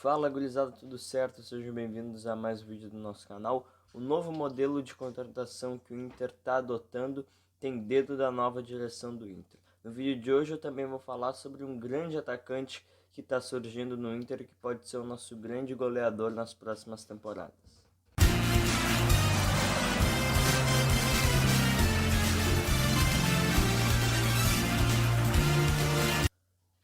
Fala gurizada, tudo certo? Sejam bem-vindos a mais um vídeo do nosso canal. O novo modelo de contratação que o Inter está adotando tem dedo da nova direção do Inter. No vídeo de hoje eu também vou falar sobre um grande atacante que está surgindo no Inter e que pode ser o nosso grande goleador nas próximas temporadas.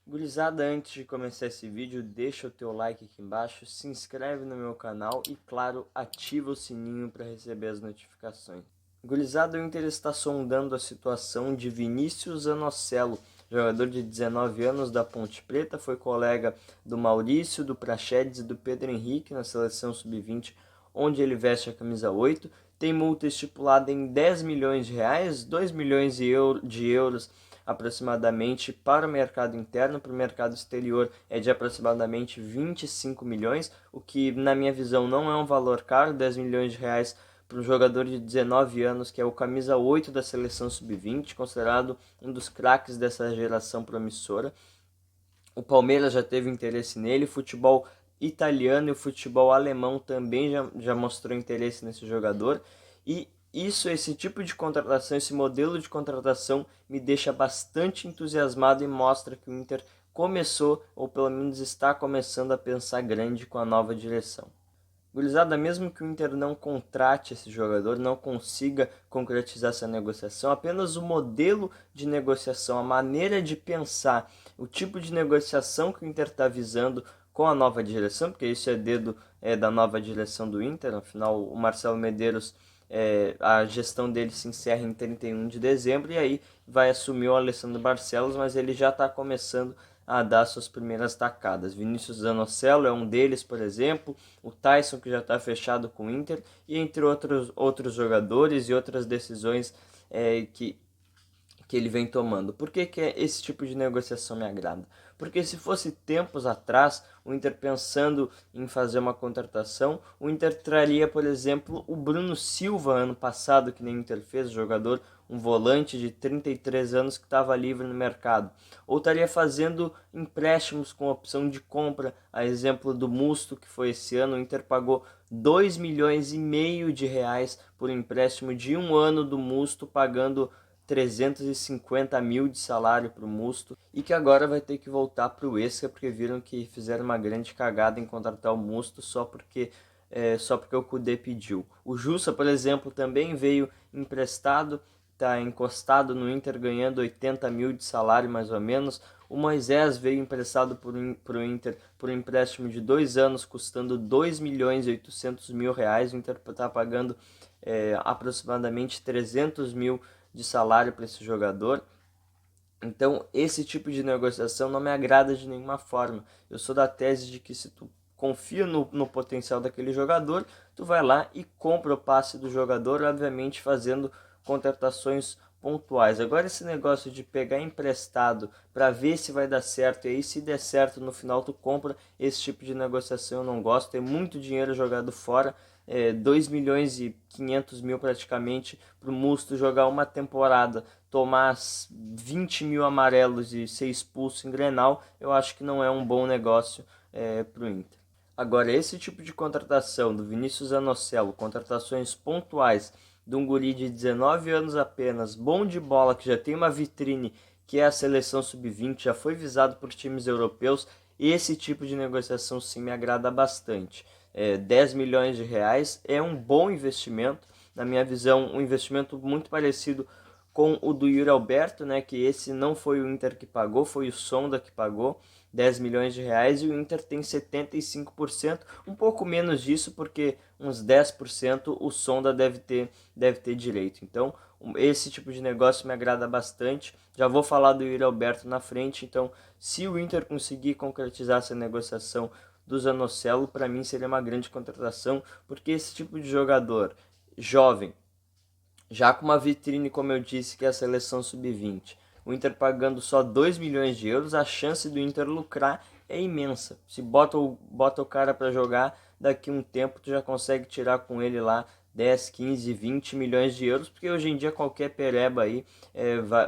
Gurizada, antes de começar esse vídeo, deixa o teu like aqui embaixo, se inscreve no meu canal e, claro, ativa o sininho para receber as notificações. Gurizada, o Inter está sondando a situação de Vinícius Anocelo, jogador de 19 anos da Ponte Preta, foi colega do Maurício, do Praxedes e do Pedro Henrique na seleção sub-20, onde ele veste a camisa 8, tem multa estipulada em 10 milhões de reais, 2 milhões de euros aproximadamente para o mercado interno, para o mercado exterior é de aproximadamente 25 milhões, o que na minha visão não é um valor caro, 10 milhões de reais para um jogador de 19 anos, que é o camisa 8 da seleção sub-20, considerado um dos craques dessa geração promissora. O Palmeiras já teve interesse nele, o futebol italiano e o futebol alemão também já mostrou interesse nesse jogador, e esse tipo de contratação, esse modelo de contratação me deixa bastante entusiasmado e mostra que o Inter começou, ou pelo menos está começando a pensar grande com a nova direção. Gurizada, mesmo que o Inter não contrate esse jogador, não consiga concretizar essa negociação, apenas o modelo de negociação, a maneira de pensar, o tipo de negociação que o Inter está visando com a nova direção, porque isso é dedo da nova direção do Inter, afinal o Marcelo Medeiros, a gestão dele se encerra em 31 de dezembro e aí vai assumir o Alessandro Barcelos, mas ele já está começando a dar suas primeiras tacadas. Vinícius Zanocelo é um deles, por exemplo, o Tyson, que já está fechado com o Inter, e entre outros jogadores e outras decisões que ele vem tomando. Por que esse tipo de negociação me agrada? Porque se fosse tempos atrás, o Inter pensando em fazer uma contratação, o Inter traria, por exemplo, o Bruno Silva ano passado, que nem o Inter fez, jogador, um volante de 33 anos que estava livre no mercado. Ou estaria fazendo empréstimos com opção de compra, a exemplo do Musto, que foi esse ano, o Inter pagou 2 milhões e meio de reais por empréstimo de um ano do Musto, pagando 350 mil de salário para o Musto, e que agora vai ter que voltar para o Esca porque viram que fizeram uma grande cagada em contratar o Musto só porque o Kudê pediu. O Jussa, por exemplo, também veio emprestado, está encostado no Inter ganhando 80 mil de salário mais ou menos. O Moisés veio emprestado para o Inter por um empréstimo de 2 anos, custando 2 milhões e 800 mil reais. O Inter está pagando aproximadamente 300 mil de salário para esse jogador. Então, esse tipo de negociação não me agrada de nenhuma forma. Eu sou da tese de que se tu confia no potencial daquele jogador, tu vai lá e compra o passe do jogador, obviamente fazendo contratações pontuais. Agora esse negócio de pegar emprestado para ver se vai dar certo e aí se der certo no final tu compra, esse tipo de negociação eu não gosto. Tem muito dinheiro jogado fora, 2 milhões e 500 mil praticamente para o Musto jogar uma temporada, tomar 20 mil amarelos e ser expulso em Grenal, eu acho que não é um bom negócio para o Inter. Agora, esse tipo de contratação do Vinícius Anocelo, contratações pontuais de um guri de 19 anos apenas, bom de bola, que já tem uma vitrine, que é a seleção sub-20, já foi visado por times europeus, esse tipo de negociação sim me agrada bastante. 10 milhões de reais é um bom investimento, na minha visão, um investimento muito parecido com o do Yuri Alberto, né, que esse não foi o Inter que pagou, foi o Sonda que pagou 10 milhões de reais e o Inter tem 75%, um pouco menos disso porque uns 10% o Sonda deve ter direito. Então, esse tipo de negócio me agrada bastante. Já vou falar do Yuri Alberto na frente, então se o Inter conseguir concretizar essa negociação do Zanocelo, para mim seria uma grande contratação, porque esse tipo de jogador jovem, já com uma vitrine, como eu disse, que é a seleção sub-20, o Inter pagando só 2 milhões de euros, a chance do Inter lucrar é imensa. Se bota o cara para jogar, daqui a um tempo tu já consegue tirar com ele lá 10, 15, 20 milhões de euros, porque hoje em dia qualquer pereba aí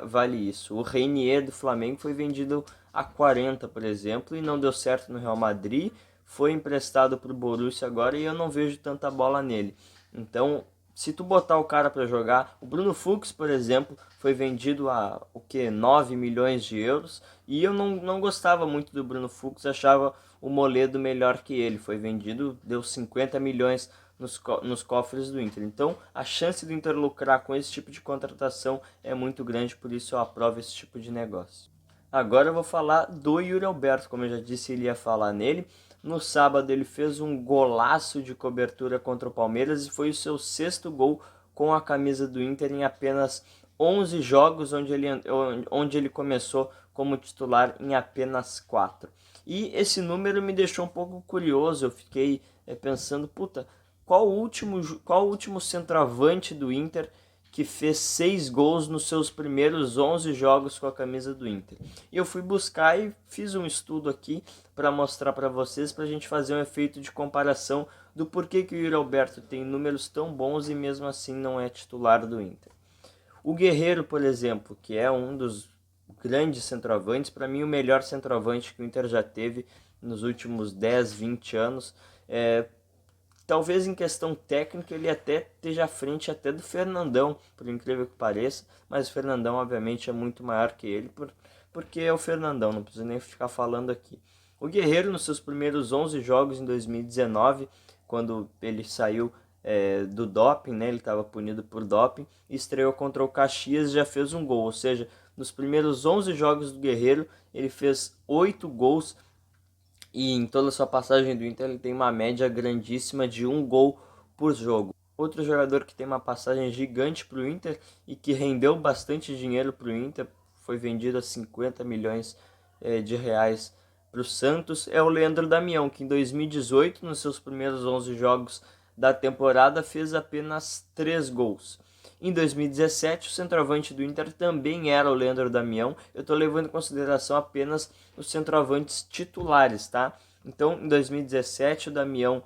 vale isso. O Reinier do Flamengo foi vendido a 40, por exemplo, e não deu certo no Real Madrid, foi emprestado para o Borussia agora e eu não vejo tanta bola nele. Então, se tu botar o cara para jogar, o Bruno Fux, por exemplo, foi vendido a 9 milhões de euros e eu não gostava muito do Bruno Fux, achava o Moledo melhor que ele. Foi vendido, deu 50 milhões nos cofres do Inter. Então, a chance do Inter lucrar com esse tipo de contratação é muito grande, por isso eu aprovo esse tipo de negócio. Agora eu vou falar do Yuri Alberto, como eu já disse, ele ia falar nele. No sábado ele fez um golaço de cobertura contra o Palmeiras e foi o seu 6º gol com a camisa do Inter em apenas 11 jogos, onde ele começou como titular em apenas 4. E esse número me deixou um pouco curioso, eu fiquei pensando, puta, qual o último centroavante do Inter que fez 6 gols nos seus primeiros 11 jogos com a camisa do Inter? E eu fui buscar e fiz um estudo aqui para mostrar para vocês, para a gente fazer um efeito de comparação do porquê que o Yuri Alberto tem números tão bons e mesmo assim não é titular do Inter. O Guerreiro, por exemplo, que é um dos grandes centroavantes, para mim o melhor centroavante que o Inter já teve nos últimos 10, 20 anos, talvez em questão técnica ele até esteja à frente até do Fernandão, por incrível que pareça, mas o Fernandão obviamente é muito maior que ele, porque é o Fernandão, não preciso nem ficar falando aqui. O Guerreiro, nos seus primeiros 11 jogos em 2019, quando ele saiu do doping, né, ele estava punido por doping, estreou contra o Caxias e já fez um gol, ou seja, nos primeiros 11 jogos do Guerreiro ele fez 8 gols, e em toda a sua passagem do Inter ele tem uma média grandíssima de 1 gol por jogo. Outro jogador que tem uma passagem gigante para o Inter e que rendeu bastante dinheiro para o Inter, foi vendido a 50 milhões de reais para o Santos, é o Leandro Damião, que em 2018, nos seus primeiros 11 jogos da temporada, fez apenas 3 gols. Em 2017, o centroavante do Inter também era o Leandro Damião. Eu estou levando em consideração apenas os centroavantes titulares, tá? Então, em 2017, o Damião,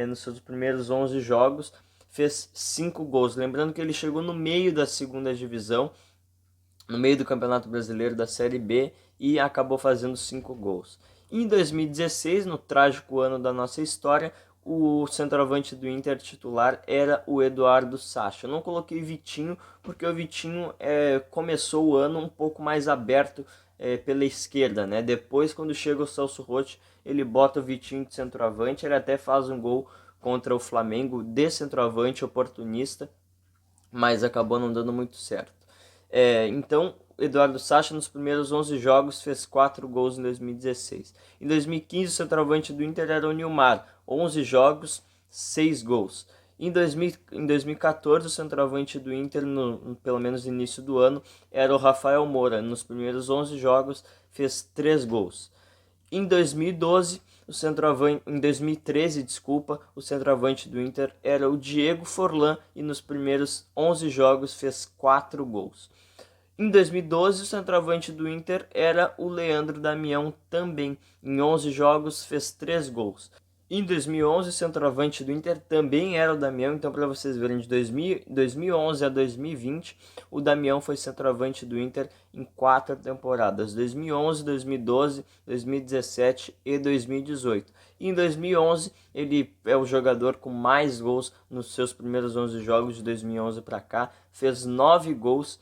nos seus primeiros 11 jogos, fez 5 gols. Lembrando que ele chegou no meio da segunda divisão, no meio do Campeonato Brasileiro da Série B, e acabou fazendo 5 gols. Em 2016, no trágico ano da nossa história, o centroavante do Inter titular era o Eduardo Sacha. Eu não coloquei Vitinho, porque o Vitinho começou o ano um pouco mais aberto pela esquerda, né? Depois, quando chega o Celso Roth, ele bota o Vitinho de centroavante, ele até faz um gol contra o Flamengo de centroavante oportunista, mas acabou não dando muito certo. Então, Eduardo Sacha nos primeiros 11 jogos fez 4 gols em 2016. Em 2015, o centroavante do Inter era o Nilmar, 11 jogos, 6 gols. Em 2014, o centroavante do Inter, pelo menos no início do ano, era o Rafael Moura. Nos primeiros 11 jogos, fez 3 gols. Em 2013, o centroavante do Inter era o Diego Forlan e nos primeiros 11 jogos fez 4 gols. Em 2012, o centroavante do Inter era o Leandro Damião também. Em 11 jogos fez 3 gols. Em 2011, o centroavante do Inter também era o Damião, então para vocês verem, de 2011 a 2020, o Damião foi centroavante do Inter em 4 temporadas, 2011, 2012, 2017 e 2018. E em 2011, ele é o jogador com mais gols nos seus primeiros 11 jogos de 2011 para cá, fez 9 gols,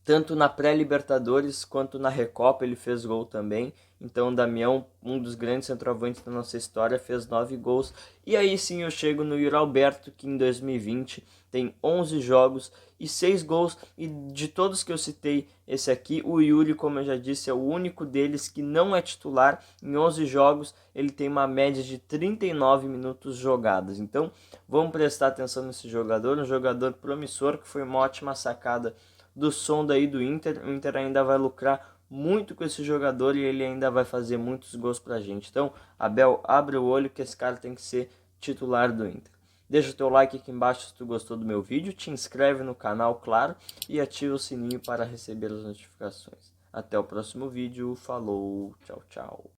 tanto na pré-Libertadores quanto na Recopa ele fez gol também. Então o Damião, um dos grandes centroavantes da nossa história, fez 9 gols. E aí sim eu chego no Yuri Alberto, que em 2020 tem 11 jogos e 6 gols. E de todos que eu citei, esse aqui, o Yuri, como eu já disse, é o único deles que não é titular. Em 11 jogos ele tem uma média de 39 minutos jogados. Então vamos prestar atenção nesse jogador, um jogador promissor, que foi uma ótima sacada do Sonda aí do Inter. O Inter ainda vai lucrar muito com esse jogador e ele ainda vai fazer muitos gols pra gente. Então, Abel, abre o olho que esse cara tem que ser titular do Inter. Deixa o teu like aqui embaixo se tu gostou do meu vídeo, te inscreve no canal, claro, e ativa o sininho para receber as notificações. Até o próximo vídeo, falou, tchau, tchau.